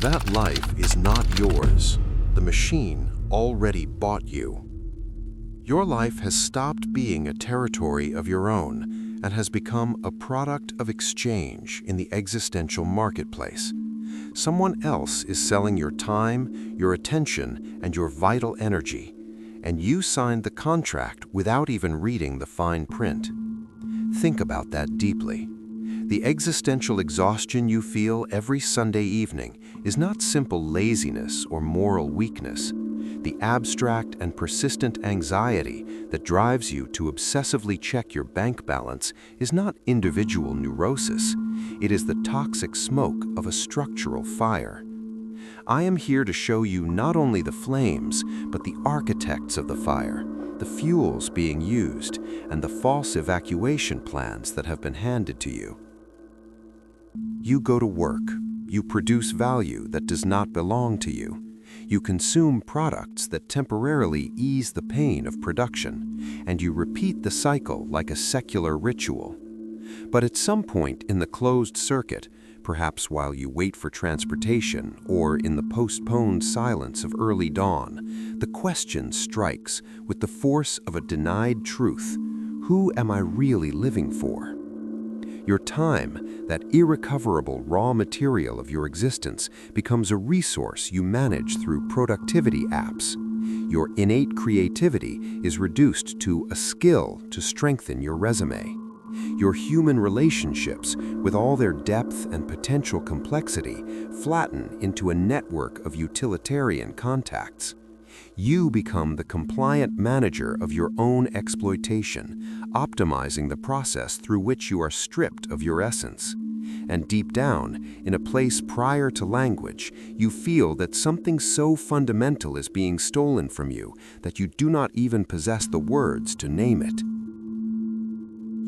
That life is not yours. The machine already bought you. Your life has stopped being a territory of your own and has become a product of exchange in the existential marketplace. Someone else is selling your time, your attention, and your vital energy, and you signed the contract without even reading the fine print. Think about that deeply. The existential exhaustion you feel every Sunday evening is not simple laziness or moral weakness. The abstract and persistent anxiety that drives you to obsessively check your bank balance is not individual neurosis. It is the toxic smoke of a structural fire. I am here to show you not only the flames, but the architects of the fire, the fuels being used, and the false evacuation plans that have been handed to you. You go to work. You produce value that does not belong to you. You consume products that temporarily ease the pain of production, and you repeat the cycle like a secular ritual. But at some point in the closed circuit, perhaps while you wait for transportation or in the postponed silence of early dawn, the question strikes with the force of a denied truth. Who am I really living for? Your time, that irrecoverable raw material of your existence, becomes a resource you manage through productivity apps. Your innate creativity is reduced to a skill to strengthen your resume. Your human relationships, with all their depth and potential complexity, flatten into a network of utilitarian contacts. You become the compliant manager of your own exploitation, optimizing the process through which you are stripped of your essence. And deep down, in a place prior to language, you feel that something so fundamental is being stolen from you that you do not even possess the words to name it.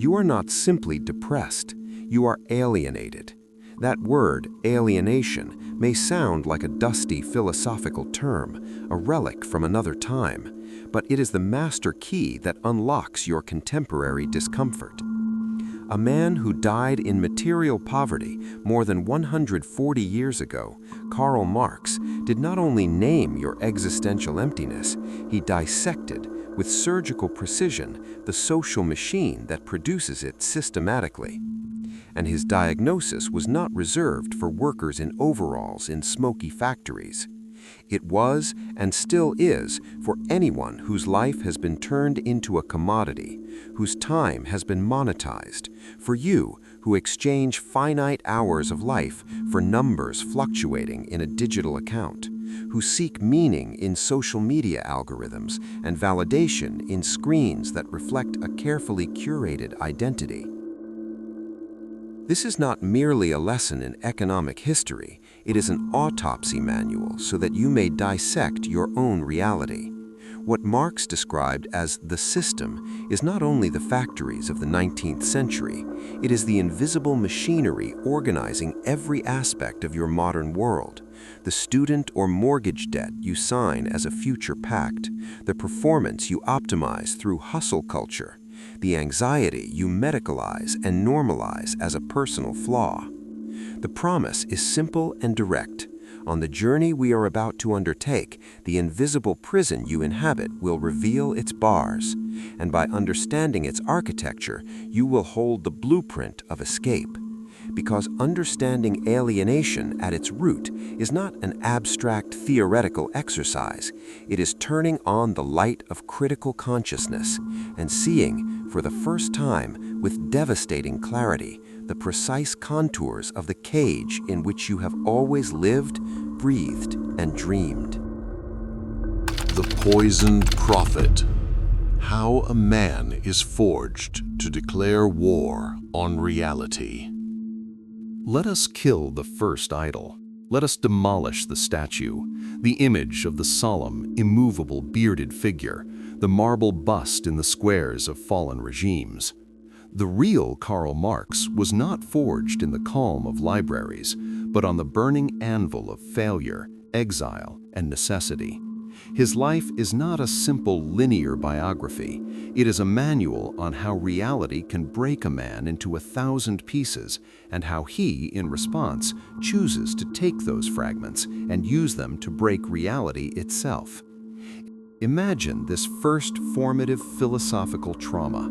You are not simply depressed, you are alienated. That word, alienation, may sound like a dusty philosophical term, a relic from another time, but it is the master key that unlocks your contemporary discomfort. A man who died in material poverty more than 140 years ago, Karl Marx, did not only name your existential emptiness, he dissected, with surgical precision, the social machine that produces it systematically. And his diagnosis was not reserved for workers in overalls in smoky factories. It was, and still is, for anyone whose life has been turned into a commodity, whose time has been monetized, for you who exchange finite hours of life for numbers fluctuating in a digital account, who seek meaning in social media algorithms and validation in screens that reflect a carefully curated identity. This is not merely a lesson in economic history, it is an autopsy manual so that you may dissect your own reality. What Marx described as the system is not only the factories of the 19th century, it is the invisible machinery organizing every aspect of your modern world. The student or mortgage debt you sign as a future pact, the performance you optimize through hustle culture, the anxiety you medicalize and normalize as a personal flaw. The promise is simple and direct. On the journey we are about to undertake, the invisible prison you inhabit will reveal its bars, and by understanding its architecture, you will hold the blueprint of escape. Because understanding alienation at its root is not an abstract theoretical exercise, it is turning on the light of critical consciousness and seeing, for the first time with devastating clarity, the precise contours of the cage in which you have always lived, breathed, and dreamed. The Poisoned Prophet. How a man is forged to declare war on reality. Let us kill the first idol. Let us demolish the statue, the image of the solemn, immovable, bearded figure, the marble bust in the squares of fallen regimes. The real Karl Marx was not forged in the calm of libraries, but on the burning anvil of failure, exile, and necessity. His life is not a simple linear biography. It is a manual on how reality can break a man into 1,000 pieces and how he, in response, chooses to take those fragments and use them to break reality itself. Imagine this first formative philosophical trauma.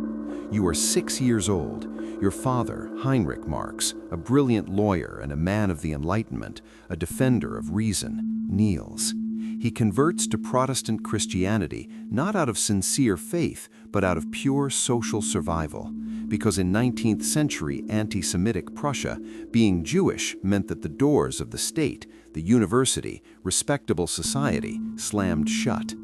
You are 6 years old. Your father, Heinrich Marx, a brilliant lawyer and a man of the Enlightenment, a defender of reason, kneels. He converts to Protestant Christianity not out of sincere faith, but out of pure social survival. Because in 19th century anti-Semitic Prussia, being Jewish meant that the doors of the state, the university, respectable society slammed shut.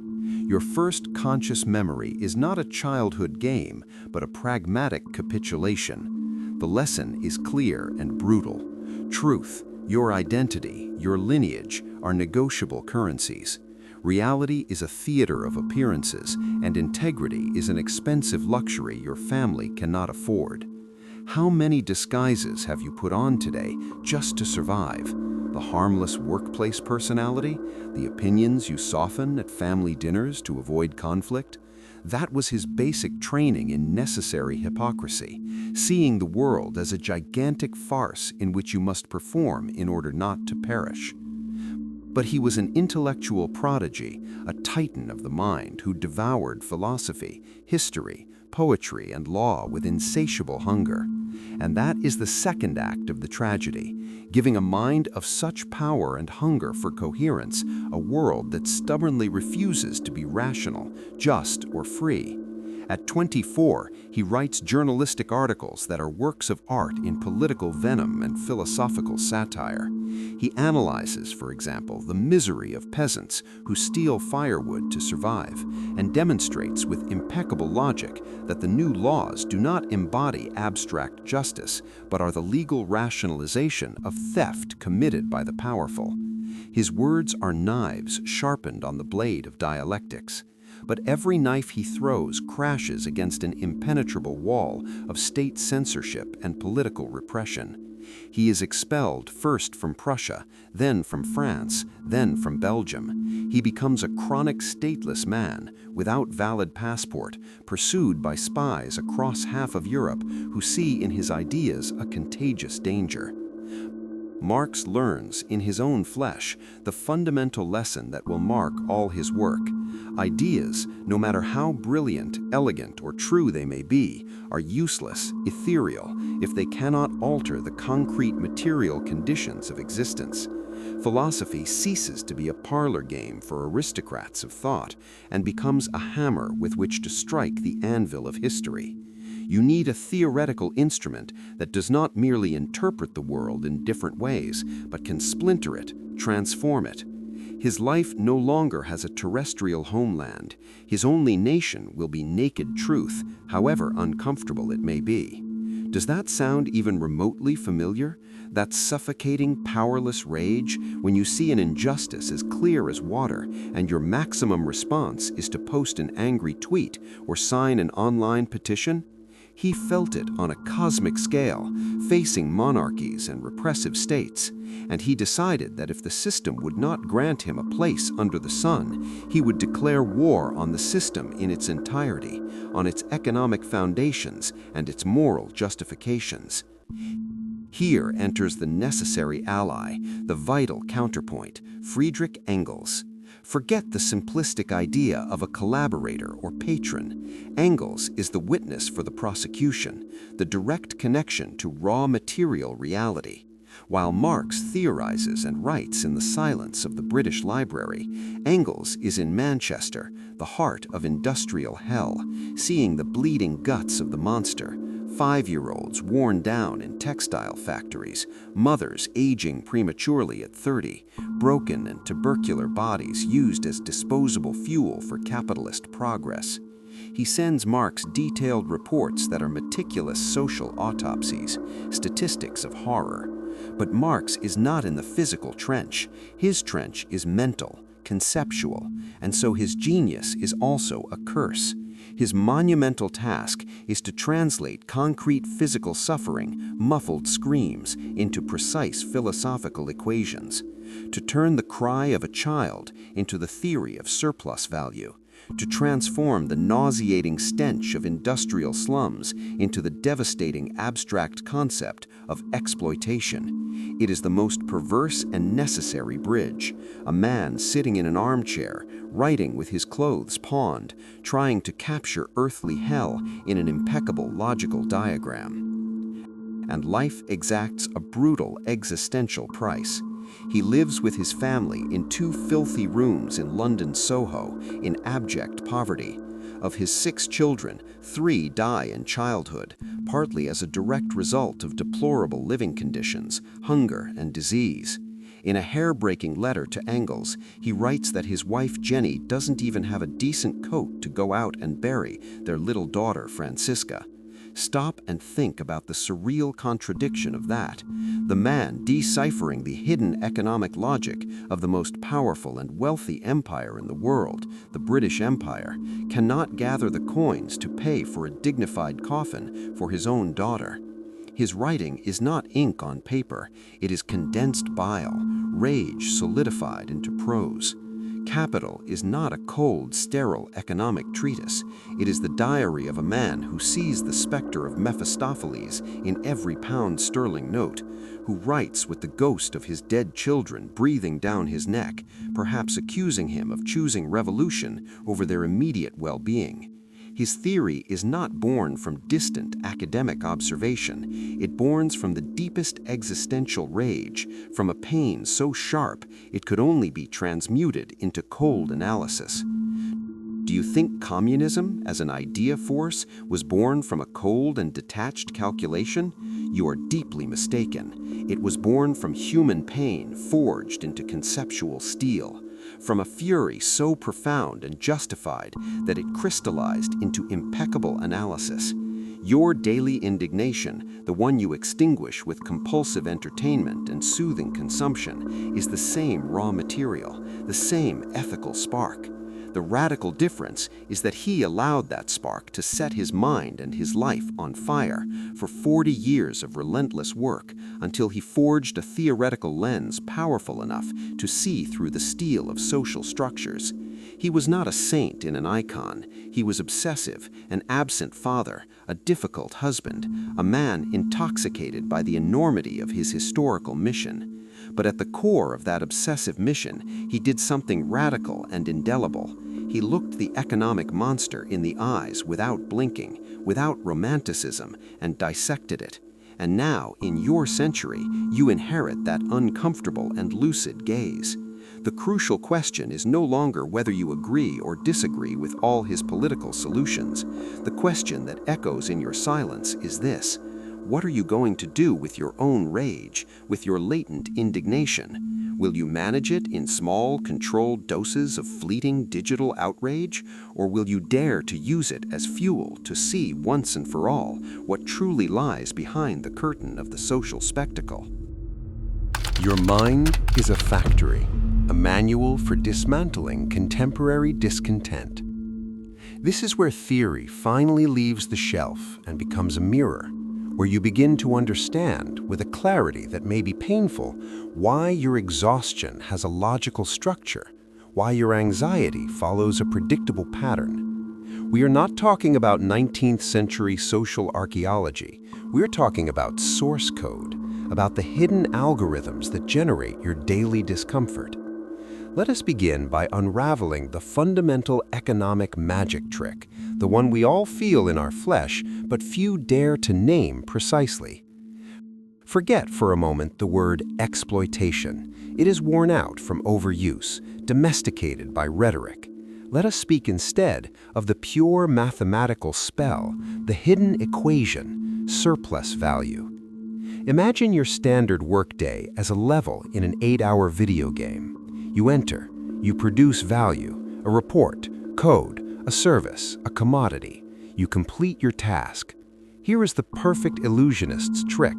Your first conscious memory is not a childhood game, but a pragmatic capitulation. The lesson is clear and brutal. Truth, your identity, your lineage are negotiable currencies. Reality is a theater of appearances, and integrity is an expensive luxury your family cannot afford. How many disguises have you put on today just to survive? The harmless workplace personality? The opinions you soften at family dinners to avoid conflict? That was his basic training in necessary hypocrisy, seeing the world as a gigantic farce in which you must perform in order not to perish. But he was an intellectual prodigy, a titan of the mind who devoured philosophy, history, poetry, and law with insatiable hunger. And that is the second act of the tragedy, giving a mind of such power and hunger for coherence a world that stubbornly refuses to be rational, just, or free. At 24, he writes journalistic articles that are works of art in political venom and philosophical satire. He analyzes, for example, the misery of peasants who steal firewood to survive, and demonstrates with impeccable logic that the new laws do not embody abstract justice, but are the legal rationalization of theft committed by the powerful. His words are knives sharpened on the blade of dialectics. But every knife he throws crashes against an impenetrable wall of state censorship and political repression. He is expelled first from Prussia, then from France, then from Belgium. He becomes a chronic stateless man, without valid passport, pursued by spies across half of Europe who see in his ideas a contagious danger. Marx learns, in his own flesh, the fundamental lesson that will mark all his work. Ideas, no matter how brilliant, elegant, or true they may be, are useless, ethereal, if they cannot alter the concrete material conditions of existence. Philosophy ceases to be a parlor game for aristocrats of thought and becomes a hammer with which to strike the anvil of history. You need a theoretical instrument that does not merely interpret the world in different ways, but can splinter it, transform it. His life no longer has a terrestrial homeland. His only nation will be naked truth, however uncomfortable it may be. Does that sound even remotely familiar? That suffocating, powerless rage when you see an injustice as clear as water and your maximum response is to post an angry tweet or sign an online petition? He felt it on a cosmic scale, facing monarchies and repressive states, and he decided that if the system would not grant him a place under the sun, he would declare war on the system in its entirety, on its economic foundations and its moral justifications. Here enters the necessary ally, the vital counterpoint, Friedrich Engels. Forget the simplistic idea of a collaborator or patron. Engels is the witness for the prosecution, the direct connection to raw material reality. While Marx theorizes and writes in the silence of the British Library, Engels is in Manchester, the heart of industrial hell, seeing the bleeding guts of the monster. 5-year-olds worn down in textile factories, mothers aging prematurely at 30, broken and tubercular bodies used as disposable fuel for capitalist progress. He sends Marx detailed reports that are meticulous social autopsies, statistics of horror. But Marx is not in the physical trench. His trench is mental, conceptual, and so his genius is also a curse. His monumental task is to translate concrete physical suffering, muffled screams, into precise philosophical equations. to turn the cry of a child into the theory of surplus value, to transform the nauseating stench of industrial slums into the devastating abstract concept of exploitation. It is the most perverse and necessary bridge. A man sitting in an armchair, writing with his clothes pawned, trying to capture earthly hell in an impeccable logical diagram. And life exacts a brutal existential price. He lives with his family in 2 filthy rooms in London Soho in abject poverty. Of his 6 children, 3 die in childhood, partly as a direct result of deplorable living conditions, hunger, and disease. In a hair-breaking letter to Engels, he writes that his wife Jenny doesn't even have a decent coat to go out and bury their little daughter Francisca. Stop and think about the surreal contradiction of that. The man deciphering the hidden economic logic of the most powerful and wealthy empire in the world, the British Empire, cannot gather the coins to pay for a dignified coffin for his own daughter. His writing is not ink on paper, it is condensed bile, rage solidified into prose. Capital is not a cold, sterile economic treatise. It is the diary of a man who sees the specter of Mephistopheles in every pound sterling note, who writes with the ghost of his dead children breathing down his neck, perhaps accusing him of choosing revolution over their immediate well-being. His theory is not born from distant academic observation. It borns from the deepest existential rage, from a pain so sharp it could only be transmuted into cold analysis. Do you think communism, as an idea force, was born from a cold and detached calculation? You are deeply mistaken. It was born from human pain forged into conceptual steel, from a fury so profound and justified that it crystallized into impeccable analysis. Your daily indignation, the one you extinguish with compulsive entertainment and soothing consumption, is the same raw material, the same ethical spark. The radical difference is that he allowed that spark to set his mind and his life on fire for 40 years of relentless work until he forged a theoretical lens powerful enough to see through the steel of social structures. He was not a saint in an icon. He was obsessive, an absent father, a difficult husband, a man intoxicated by the enormity of his historical mission. But at the core of that obsessive mission, he did something radical and indelible. He looked the economic monster in the eyes without blinking, without romanticism, and dissected it. And now, in your century, you inherit that uncomfortable and lucid gaze. The crucial question is no longer whether you agree or disagree with all his political solutions. The question that echoes in your silence is this: what are you going to do with your own rage, with your latent indignation? Will you manage it in small, controlled doses of fleeting digital outrage, or will you dare to use it as fuel to see once and for all what truly lies behind the curtain of the social spectacle? Your mind is a factory, a manual for dismantling contemporary discontent. This is where theory finally leaves the shelf and becomes a mirror, where you begin to understand, with a clarity that may be painful, why your exhaustion has a logical structure, why your anxiety follows a predictable pattern. We are not talking about 19th century social archaeology. We're talking about source code, about the hidden algorithms that generate your daily discomfort. Let us begin by unraveling the fundamental economic magic trick, the one we all feel in our flesh, but few dare to name precisely. Forget for a moment the word exploitation. It is worn out from overuse, domesticated by rhetoric. Let us speak instead of the pure mathematical spell, the hidden equation, surplus value. Imagine your standard workday as a level in an 8-hour video game. You enter, you produce value, a report, code, a service, a commodity. You complete your task. Here is the perfect illusionist's trick.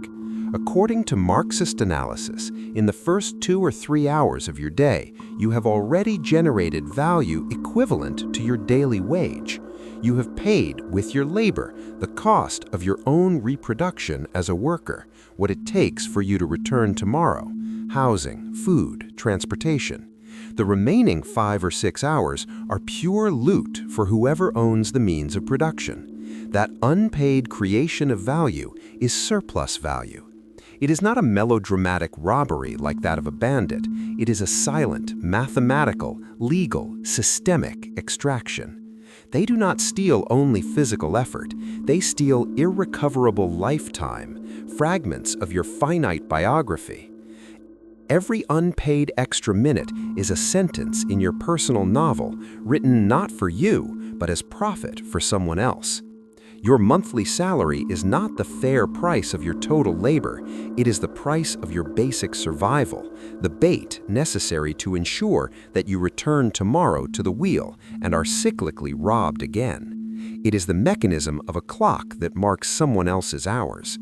According to Marxist analysis, in the first 2 or 3 hours of your day, you have already generated value equivalent to your daily wage. You have paid, with your labor, the cost of your own reproduction as a worker, what it takes for you to return tomorrow. housing, food, transportation. The remaining 5 or 6 hours are pure loot for whoever owns the means of production. That unpaid creation of value is surplus value. It is not a melodramatic robbery like that of a bandit. It is a silent, mathematical, legal, systemic extraction. They do not steal only physical effort. They steal irrecoverable lifetime, fragments of your finite biography. Every unpaid extra minute is a sentence in your personal novel, written not for you, but as profit for someone else. Your monthly salary is not the fair price of your total labor. It is the price of your basic survival, the bait necessary to ensure that you return tomorrow to the wheel and are cyclically robbed again. It is the mechanism of a clock that marks someone else's hours.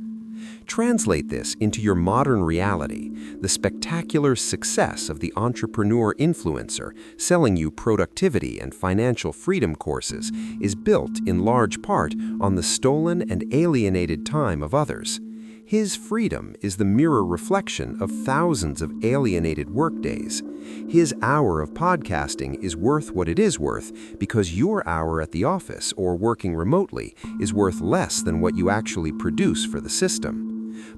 Translate this into your modern reality. The spectacular success of the entrepreneur influencer selling you productivity and financial freedom courses is built in large part on the stolen and alienated time of others. His freedom is the mirror reflection of thousands of alienated workdays. His hour of podcasting is worth what it is worth because your hour at the office or working remotely is worth less than what you actually produce for the system.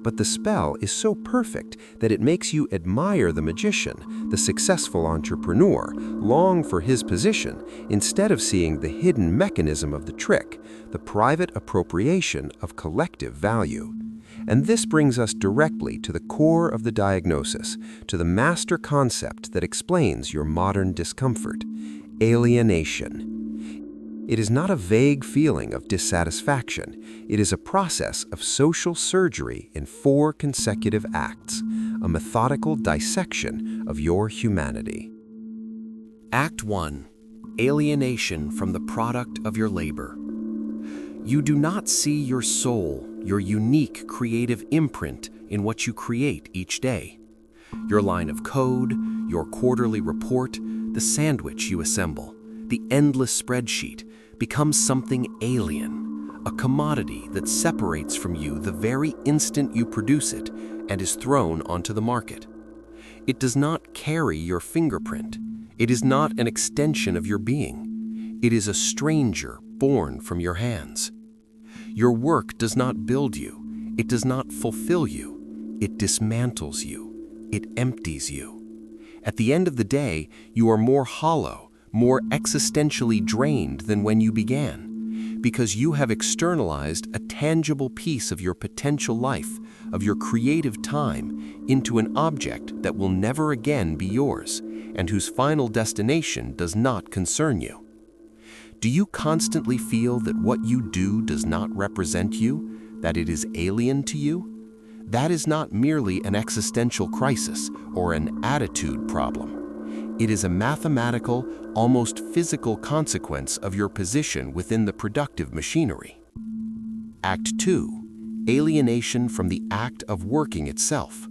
But the spell is so perfect that it makes you admire the magician, the successful entrepreneur, long for his position, instead of seeing the hidden mechanism of the trick, the private appropriation of collective value. And this brings us directly to the core of the diagnosis, to the master concept that explains your modern discomfort: alienation. It is not a vague feeling of dissatisfaction. It is a process of social surgery in 4 consecutive acts, a methodical dissection of your humanity. Act 1. Alienation from the product of your labor. You do not see your soul, your unique creative imprint in what you create each day. Your line of code, your quarterly report, the sandwich you assemble, the endless spreadsheet, becomes something alien, a commodity that separates from you the very instant you produce it and is thrown onto the market. It does not carry your fingerprint. It is not an extension of your being. It is a stranger born from your hands. Your work does not build you. It does not fulfill you. It dismantles you. It empties you. At the end of the day, you are more hollow, more existentially drained than when you began, because you have externalized a tangible piece of your potential life, of your creative time, into an object that will never again be yours, and whose final destination does not concern you. Do you constantly feel that what you do does not represent you, that it is alien to you? That is not merely an existential crisis or an attitude problem. It is a mathematical, almost physical consequence of your position within the productive machinery. Act 2. Alienation from the act of working itself.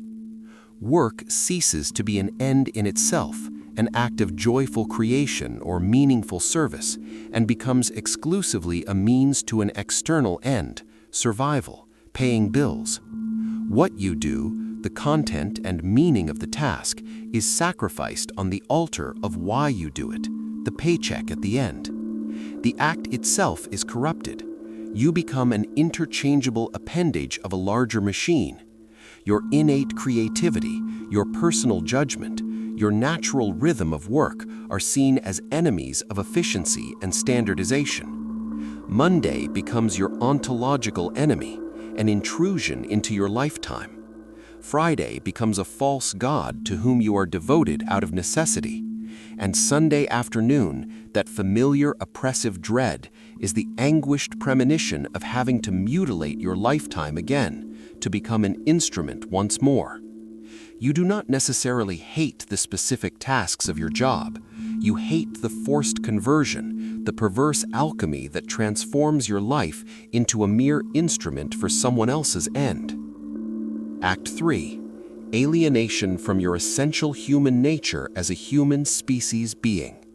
Work ceases to be an end in itself, an act of joyful creation or meaningful service, and becomes exclusively a means to an external end, survival, paying bills. What you do, the content and meaning of the task, is sacrificed on the altar of why you do it, the paycheck at the end. The act itself is corrupted. You become an interchangeable appendage of a larger machine. Your innate creativity, your personal judgment, your natural rhythm of work are seen as enemies of efficiency and standardization. Monday becomes your ontological enemy, an intrusion into your lifetime. Friday becomes a false god to whom you are devoted out of necessity. And Sunday afternoon, that familiar oppressive dread, is the anguished premonition of having to mutilate your lifetime again, to become an instrument once more. You do not necessarily hate the specific tasks of your job. You hate the forced conversion, the perverse alchemy that transforms your life into a mere instrument for someone else's end. Act 3. Alienation from your essential human nature as a human species being.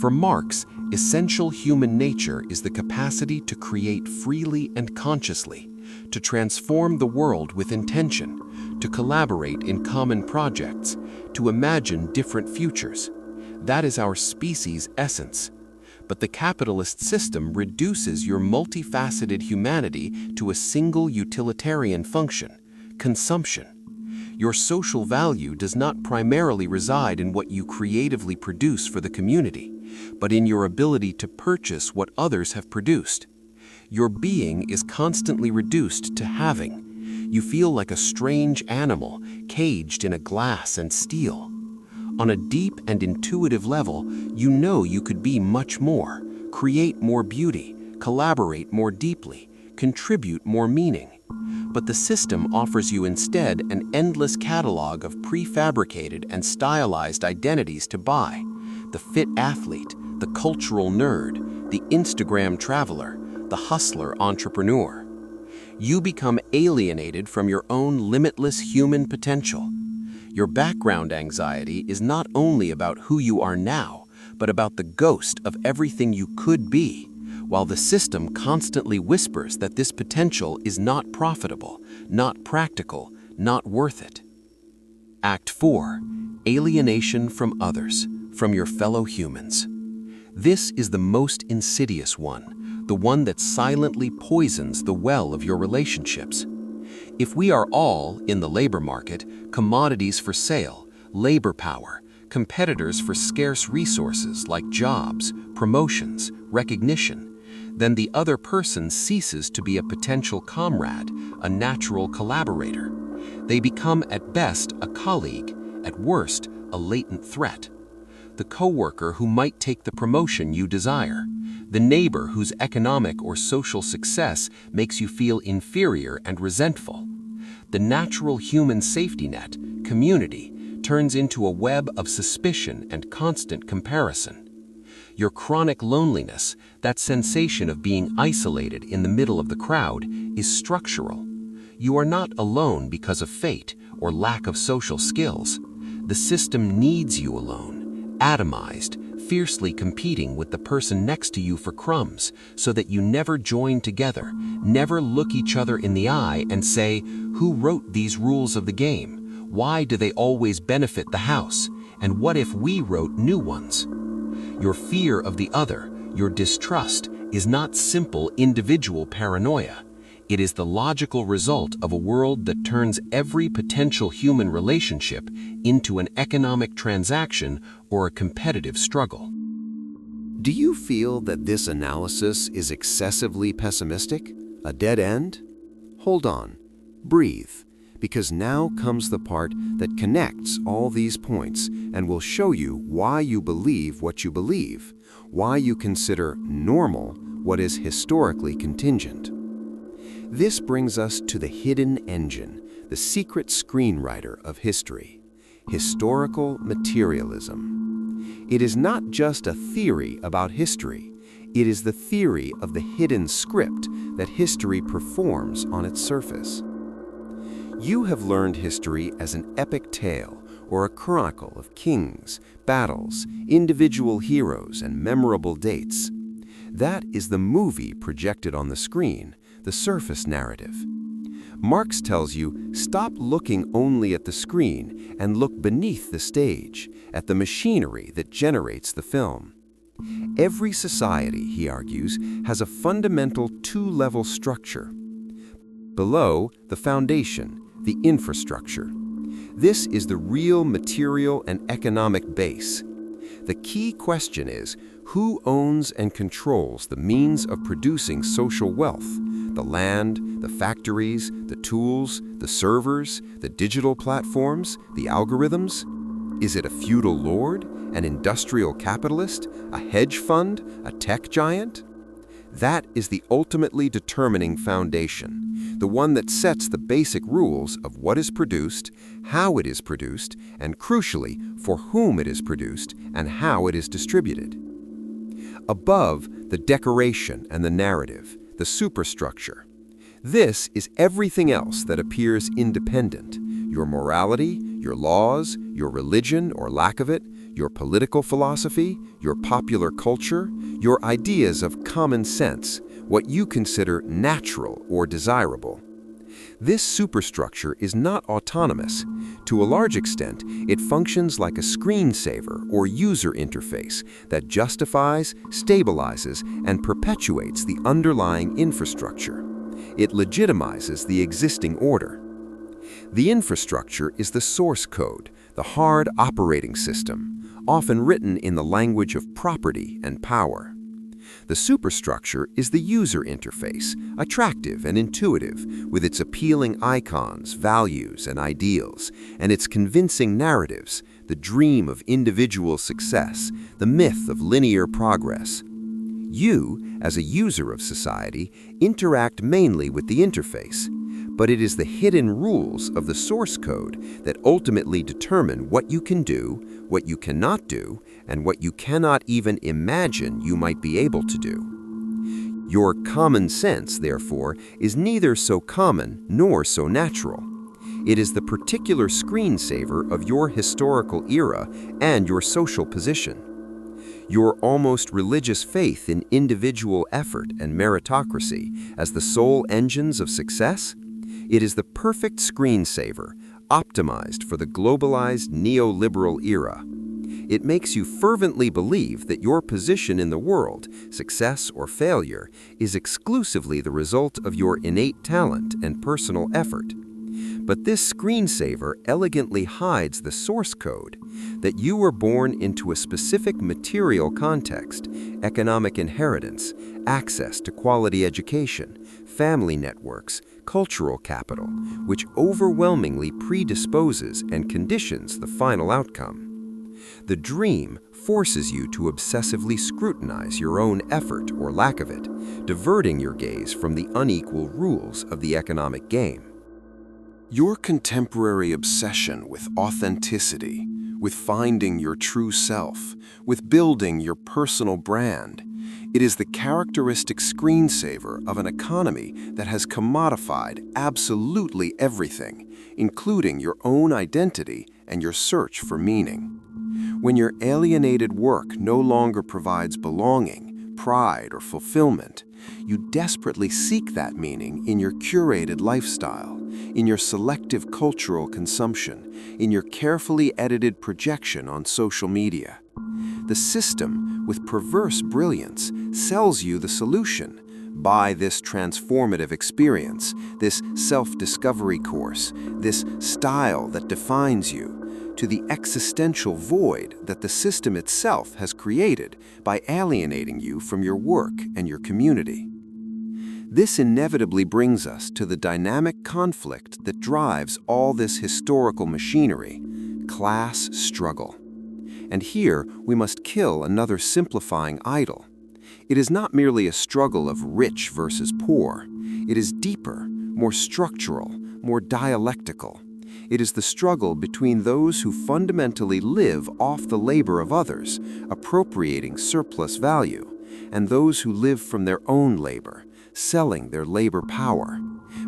For Marx, essential human nature is the capacity to create freely and consciously, to transform the world with intention, to collaborate in common projects, to imagine different futures. That is our species' essence. But the capitalist system reduces your multifaceted humanity to a single utilitarian function: consumption. Your social value does not primarily reside in what you creatively produce for the community, but in your ability to purchase what others have produced. Your being is constantly reduced to having. You feel like a strange animal caged in a glass and steel. On a deep and intuitive level, you know you could be much more, create more beauty, collaborate more deeply, contribute more meaning. But the system offers you instead an endless catalog of prefabricated and stylized identities to buy: the fit athlete, the cultural nerd, the Instagram traveler, the hustler entrepreneur. You become alienated from your own limitless human potential. Your background anxiety is not only about who you are now, but about the ghost of everything you could be, while the system constantly whispers that this potential is not profitable, not practical, not worth it. Act 4. Alienation from others, from your fellow humans. This is the most insidious one, the one that silently poisons the well of your relationships. If we are all, in the labor market, commodities for sale, labor power, competitors for scarce resources like jobs, promotions, recognition, then the other person ceases to be a potential comrade, a natural collaborator. They become at best a colleague, at worst a latent threat. The coworker who might take the promotion you desire, the neighbor whose economic or social success makes you feel inferior and resentful. The natural human safety net, community, turns into a web of suspicion and constant comparison. Your chronic loneliness, that sensation of being isolated in the middle of the crowd, is structural. You are not alone because of fate or lack of social skills. The system needs you alone, atomized, fiercely competing with the person next to you for crumbs, so that you never join together, never look each other in the eye and say, "Who wrote these rules of the game? Why do they always benefit the house? And what if we wrote new ones?" Your fear of the other, your distrust, is not simple individual paranoia. It is the logical result of a world that turns every potential human relationship into an economic transaction or a competitive struggle. Do you feel that this analysis is excessively pessimistic? A dead end? Hold on. Breathe, because now comes the part that connects all these points and will show you why you believe what you believe, why you consider normal what is historically contingent. This brings us to the hidden engine, the secret screenwriter of history: historical materialism. It is not just a theory about history, it is the theory of the hidden script that history performs on its surface. You have learned history as an epic tale or a chronicle of kings, battles, individual heroes, and memorable dates. That is the movie projected on the screen, the surface narrative. Marx tells you, stop looking only at the screen and look beneath the stage, at the machinery that generates the film. Every society, he argues, has a fundamental two-level structure. Below, the foundation, the infrastructure. This is the real material and economic base. The key question is, who owns and controls the means of producing social wealth? The land, the factories, the tools, the servers, the digital platforms, the algorithms? Is it a feudal lord, an industrial capitalist, a hedge fund, a tech giant? That is the ultimately determining foundation, the one that sets the basic rules of what is produced, how it is produced, and crucially, for whom it is produced and how it is distributed. Above, the decoration and the narrative, the superstructure. This is everything else that appears independent: your morality, your laws, your religion or lack of it, your political philosophy, your popular culture, your ideas of common sense, what you consider natural or desirable. This superstructure is not autonomous. To a large extent, it functions like a screensaver or user interface that justifies, stabilizes, and perpetuates the underlying infrastructure. It legitimizes the existing order. The infrastructure is the source code, the hard operating system, often written in the language of property and power. The superstructure is the user interface, attractive and intuitive, with its appealing icons, values, and ideals, and its convincing narratives, the dream of individual success, the myth of linear progress. You, as a user of society, interact mainly with the interface, but it is the hidden rules of the source code that ultimately determine what you can do, what you cannot do, and what you cannot even imagine you might be able to do. Your common sense, therefore, is neither so common nor so natural. It is the particular screensaver of your historical era and your social position. Your almost religious faith in individual effort and meritocracy as the sole engines of success? It is the perfect screensaver, optimized for the globalized neoliberal era. It makes you fervently believe that your position in the world, success or failure, is exclusively the result of your innate talent and personal effort. But this screensaver elegantly hides the source code, that you were born into a specific material context, economic inheritance, access to quality education, family networks, cultural capital, which overwhelmingly predisposes and conditions the final outcome. The dream forces you to obsessively scrutinize your own effort or lack of it, diverting your gaze from the unequal rules of the economic game. Your contemporary obsession with authenticity, with finding your true self, with building your personal brand, it is the characteristic screensaver of an economy that has commodified absolutely everything, including your own identity and your search for meaning. When your alienated work no longer provides belonging, pride, or fulfillment, you desperately seek that meaning in your curated lifestyle, in your selective cultural consumption, in your carefully edited projection on social media. The system, with perverse brilliance, sells you the solution. Buy this transformative experience, this self-discovery course, this style that defines you, to the existential void that the system itself has created by alienating you from your work and your community. This inevitably brings us to the dynamic conflict that drives all this historical machinery, class struggle. And here we must kill another simplifying idol. It is not merely a struggle of rich versus poor. It is deeper, more structural, more dialectical. It is the struggle between those who fundamentally live off the labor of others, appropriating surplus value, and those who live from their own labor, selling their labor power,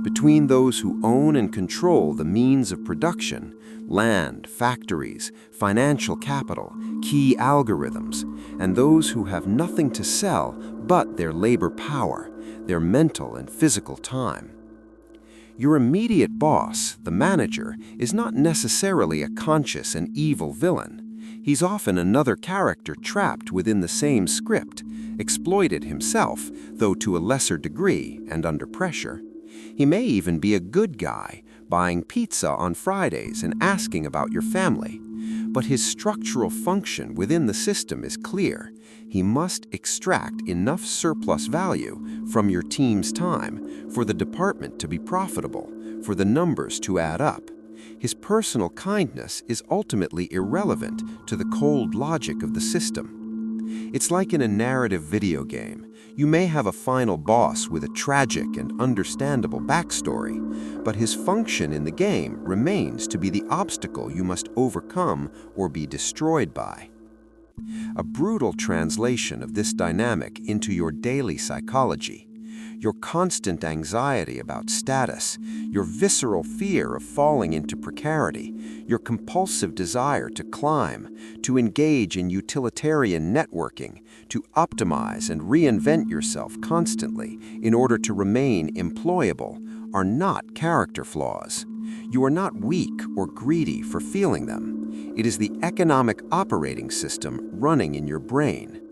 between those who own and control the means of production, land, factories, financial capital, key algorithms, and those who have nothing to sell but their labor power, their mental and physical time. Your immediate boss, the manager, is not necessarily a conscious and evil villain. He's often another character trapped within the same script, exploited himself, though to a lesser degree and under pressure. He may even be a good guy, buying pizza on Fridays and asking about your family. But his structural function within the system is clear. He must extract enough surplus value from your team's time for the department to be profitable, for the numbers to add up. His personal kindness is ultimately irrelevant to the cold logic of the system. It's like in a narrative video game. You may have a final boss with a tragic and understandable backstory, but his function in the game remains to be the obstacle you must overcome or be destroyed by. A brutal translation of this dynamic into your daily psychology. your constant anxiety about status, your visceral fear of falling into precarity, your compulsive desire to climb, to engage in utilitarian networking, to optimize and reinvent yourself constantly in order to remain employable, are not character flaws. You are not weak or greedy for feeling them. It is the economic operating system running in your brain.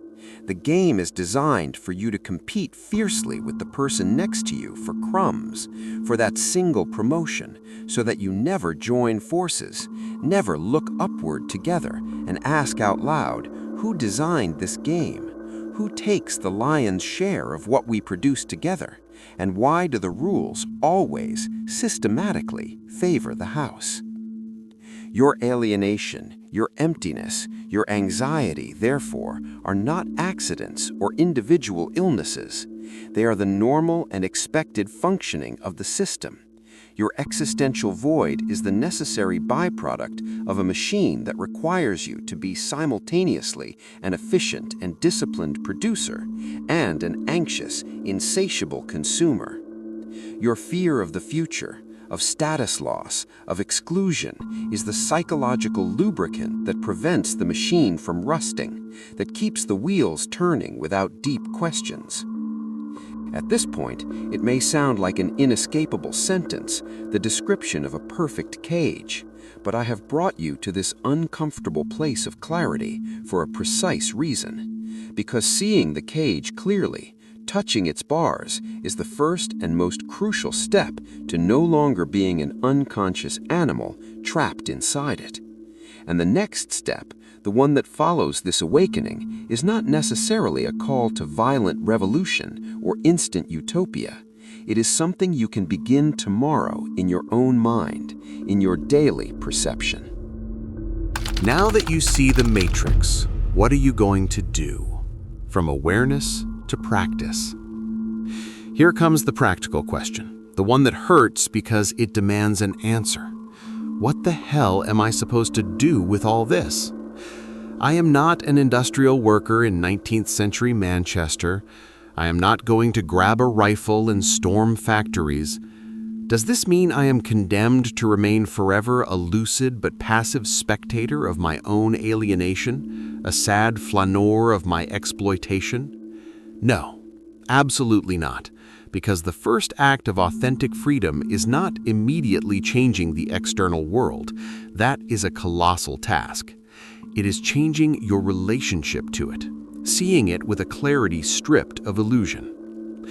The game is designed for you to compete fiercely with the person next to you for crumbs, for that single promotion, so that you never join forces, never look upward together and ask out loud, who designed this game? Who takes the lion's share of what we produce together? And why do the rules always, systematically, favor the house? Your alienation, your emptiness, your anxiety, therefore, are not accidents or individual illnesses. They are the normal and expected functioning of the system. Your existential void is the necessary byproduct of a machine that requires you to be simultaneously an efficient and disciplined producer and an anxious, insatiable consumer. Your fear of the future, of status loss, of exclusion, is the psychological lubricant that prevents the machine from rusting, that keeps the wheels turning without deep questions. At this point, it may sound like an inescapable sentence, the description of a perfect cage, but I have brought you to this uncomfortable place of clarity for a precise reason, because seeing the cage clearly, touching its bars, is the first and most crucial step to no longer being an unconscious animal trapped inside it. And the next step, the one that follows this awakening, is not necessarily a call to violent revolution or instant utopia. It is something you can begin tomorrow in your own mind, in your daily perception. Now that you see the matrix, what are you going to do? From awareness to practice. Here comes the practical question, the one that hurts because it demands an answer. What the hell am I supposed to do with all this? I am not an industrial worker in 19th century Manchester. I am not going to grab a rifle and storm factories. Does this mean I am condemned to remain forever a lucid but passive spectator of my own alienation, a sad flaneur of my exploitation? No, absolutely not, because the first act of authentic freedom is not immediately changing the external world. That is a colossal task. It is changing your relationship to it, seeing it with a clarity stripped of illusion.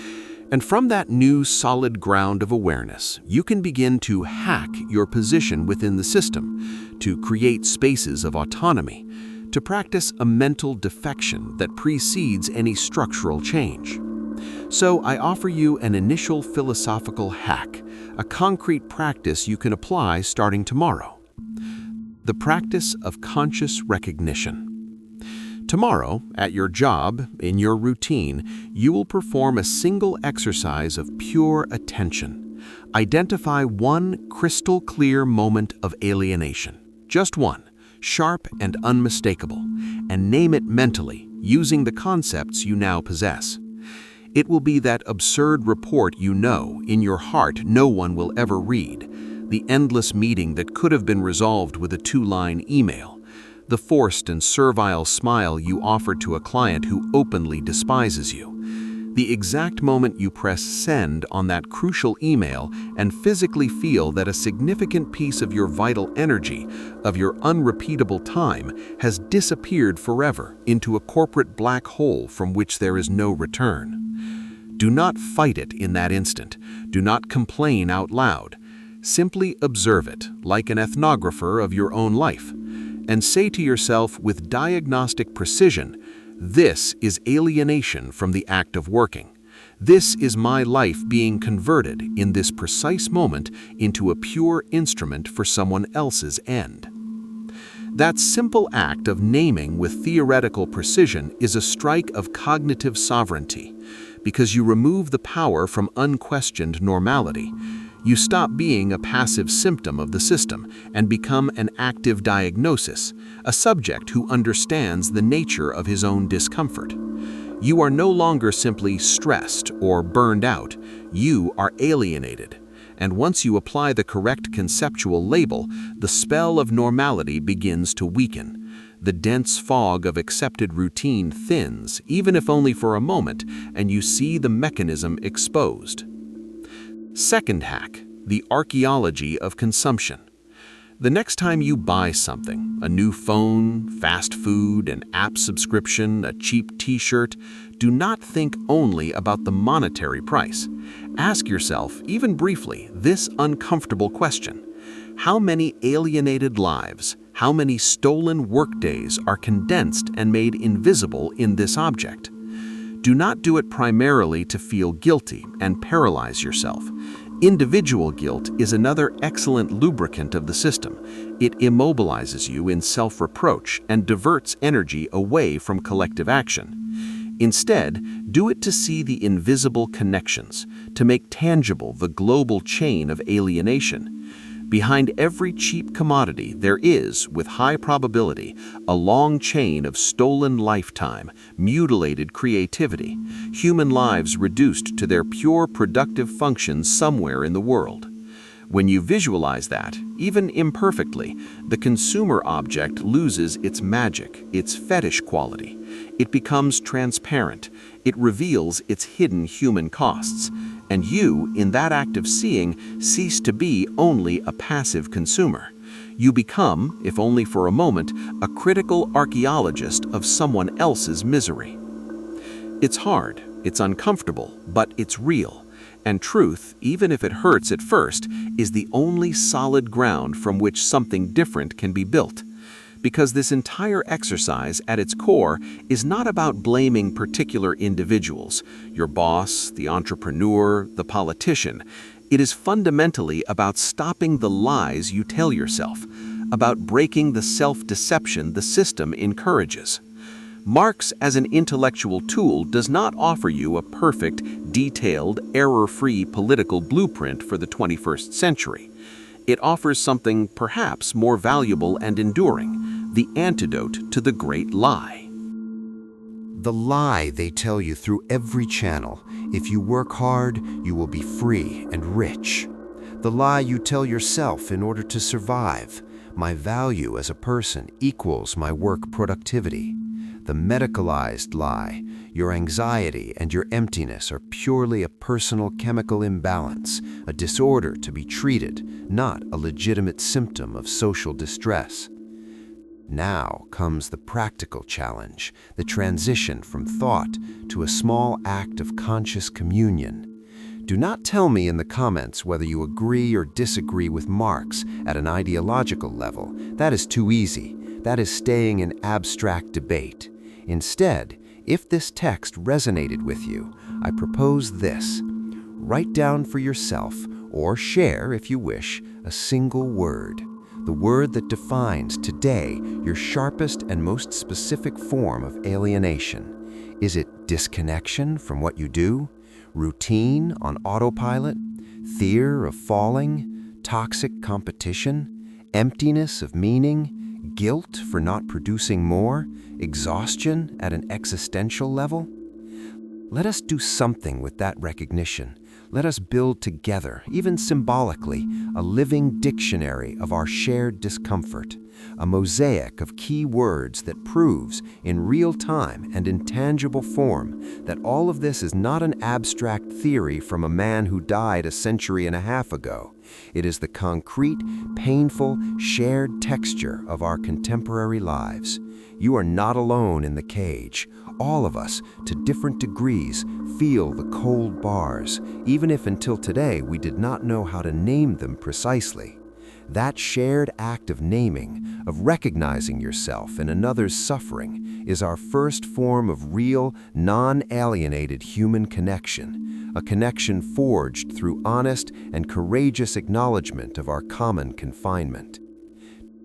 And from that new solid ground of awareness, you can begin to hack your position within the system, to create spaces of autonomy, to practice a mental defection that precedes any structural change. So I offer you an initial philosophical hack, a concrete practice you can apply starting tomorrow. The practice of conscious recognition. Tomorrow, at your job, in your routine, you will perform a single exercise of pure attention. Identify one crystal clear moment of alienation, just one, sharp and unmistakable, and name it mentally, using the concepts you now possess. It will be that absurd report you know, in your heart, no one will ever read, the endless meeting that could have been resolved with a 2-line email, the forced and servile smile you offered to a client who openly despises you, the exact moment you press send on that crucial email and physically feel that a significant piece of your vital energy, of your unrepeatable time, has disappeared forever into a corporate black hole from which there is no return. Do not fight it in that instant. Do not complain out loud. Simply observe it, like an ethnographer of your own life, and say to yourself with diagnostic precision, this is alienation from the act of working. This is my life being converted in this precise moment into a pure instrument for someone else's end. That simple act of naming with theoretical precision is a strike of cognitive sovereignty, because you remove the power from unquestioned normality. You stop being a passive symptom of the system and become an active diagnosis, a subject who understands the nature of his own discomfort. You are no longer simply stressed or burned out. You are alienated. And once you apply the correct conceptual label, the spell of normality begins to weaken. The dense fog of accepted routine thins, even if only for a moment, and you see the mechanism exposed. Second hack, the archaeology of consumption. The next time you buy something, a new phone, fast food, an app subscription, a cheap t-shirt, do not think only about the monetary price. Ask yourself, even briefly, this uncomfortable question. How many alienated lives, how many stolen workdays are condensed and made invisible in this object? Do not do it primarily to feel guilty and paralyze yourself. Individual guilt is another excellent lubricant of the system. It immobilizes you in self-reproach and diverts energy away from collective action. Instead, do it to see the invisible connections, to make tangible the global chain of alienation. Behind every cheap commodity, there is, with high probability, a long chain of stolen lifetime, mutilated creativity, human lives reduced to their pure productive functions somewhere in the world. When you visualize that, even imperfectly, the consumer object loses its magic, its fetish quality. It becomes transparent. It reveals its hidden human costs. And you, in that act of seeing, cease to be only a passive consumer. You become, if only for a moment, a critical archaeologist of someone else's misery. It's hard, it's uncomfortable, but it's real. And truth, even if it hurts at first, is the only solid ground from which something different can be built. Because this entire exercise, at its core, is not about blaming particular individuals, your boss, the entrepreneur, the politician. It is fundamentally about stopping the lies you tell yourself, about breaking the self-deception the system encourages. Marx as an intellectual tool does not offer you a perfect, detailed, error-free political blueprint for the 21st century. It offers something perhaps more valuable and enduring, the antidote to the great lie. The lie they tell you through every channel: if you work hard, you will be free and rich. The lie you tell yourself in order to survive: my value as a person equals my work productivity. The medicalized lie: your anxiety and your emptiness are purely a personal chemical imbalance, a disorder to be treated, not a legitimate symptom of social distress. Now comes the practical challenge, the transition from thought to a small act of conscious communion. Do not tell me in the comments whether you agree or disagree with Marx at an ideological level. That is too easy. That is staying in abstract debate. Instead, if this text resonated with you, I propose this. Write down for yourself, or share, if you wish, a single word. The word that defines today your sharpest and most specific form of alienation. Is it disconnection from what you do? Routine on autopilot? Fear of falling? Toxic competition? Emptiness of meaning? Guilt for not producing more? Exhaustion at an existential level? Let us do something with that recognition. Let us build together, even symbolically, a living dictionary of our shared discomfort, a mosaic of key words that proves, in real time and in tangible form, that all of this is not an abstract theory from a man who died a century and a half ago. It is the concrete, painful, shared texture of our contemporary lives. You are not alone in the cage. All of us, to different degrees, feel the cold bars, even if until today we did not know how to name them precisely. That shared act of naming, of recognizing yourself in another's suffering, is our first form of real, non-alienated human connection, a connection forged through honest and courageous acknowledgement of our common confinement.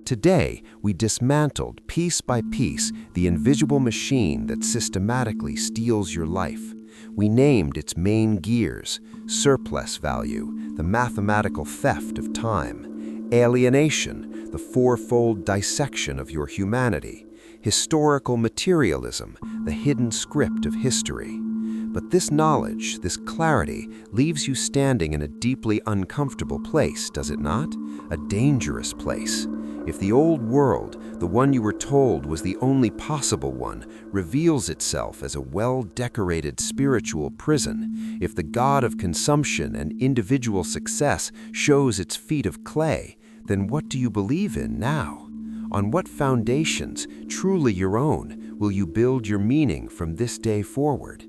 Today, we dismantled piece by piece the invisible machine that systematically steals your life. We named its main gears: surplus value, the mathematical theft of time; alienation, the fourfold dissection of your humanity; historical materialism, the hidden script of history. But this knowledge, this clarity, leaves you standing in a deeply uncomfortable place, does it not? A dangerous place. If the old world, the one you were told was the only possible one, reveals itself as a well-decorated spiritual prison, if the god of consumption and individual success shows its feet of clay, then what do you believe in now? On what foundations, truly your own, will you build your meaning from this day forward?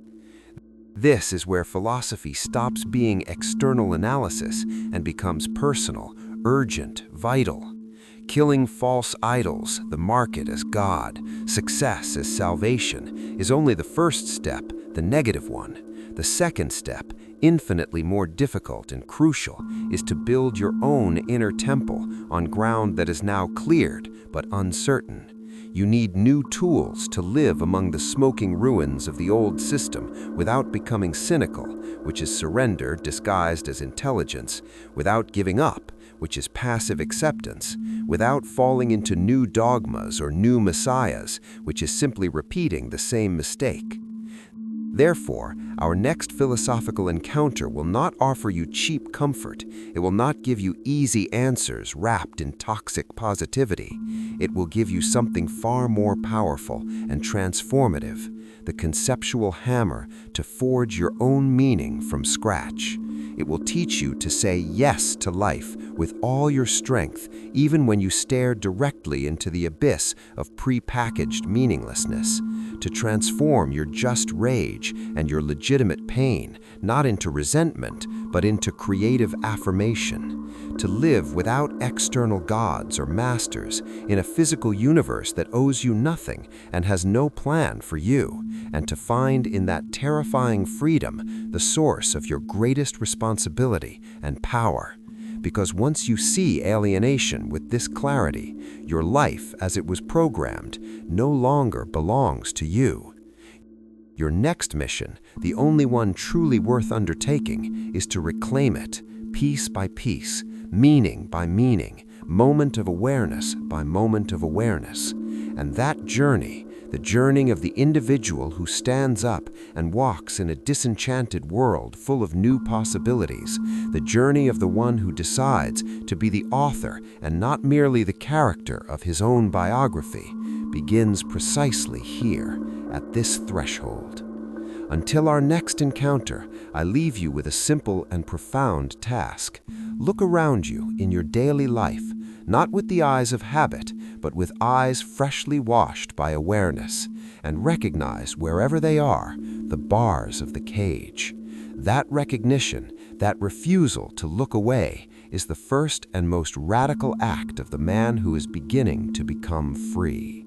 This is where philosophy stops being external analysis and becomes personal, urgent, vital. Killing false idols, the market as God, success as salvation, is only the first step, the negative one. The second step, infinitely more difficult and crucial, is to build your own inner temple on ground that is now cleared but uncertain. You need new tools to live among the smoking ruins of the old system without becoming cynical, which is surrender disguised as intelligence, without giving up, which is passive acceptance, without falling into new dogmas or new messiahs, which is simply repeating the same mistake. Therefore, our next philosophical encounter will not offer you cheap comfort. It will not give you easy answers wrapped in toxic positivity. It will give you something far more powerful and transformative, the conceptual hammer to forge your own meaning from scratch. It will teach you to say yes to life with all your strength, even when you stare directly into the abyss of prepackaged meaninglessness, to transform your just rage and your legitimate pain not into resentment, but into creative affirmation, to live without external gods or masters in a physical universe that owes you nothing and has no plan for you, and to find in that terrifying freedom the source of your greatest responsibility and power. Because once you see alienation with this clarity, your life as it was programmed no longer belongs to you. Your next mission, the only one truly worth undertaking, is to reclaim it, piece by piece, meaning by meaning, moment of awareness by moment of awareness. And that journey, the journey of the individual who stands up and walks in a disenchanted world full of new possibilities, the journey of the one who decides to be the author and not merely the character of his own biography, begins precisely here, at this threshold. Until our next encounter, I leave you with a simple and profound task. Look around you in your daily life, not with the eyes of habit, but with eyes freshly washed by awareness, and recognize wherever they are the bars of the cage. That recognition, that refusal to look away, is the first and most radical act of the man who is beginning to become free.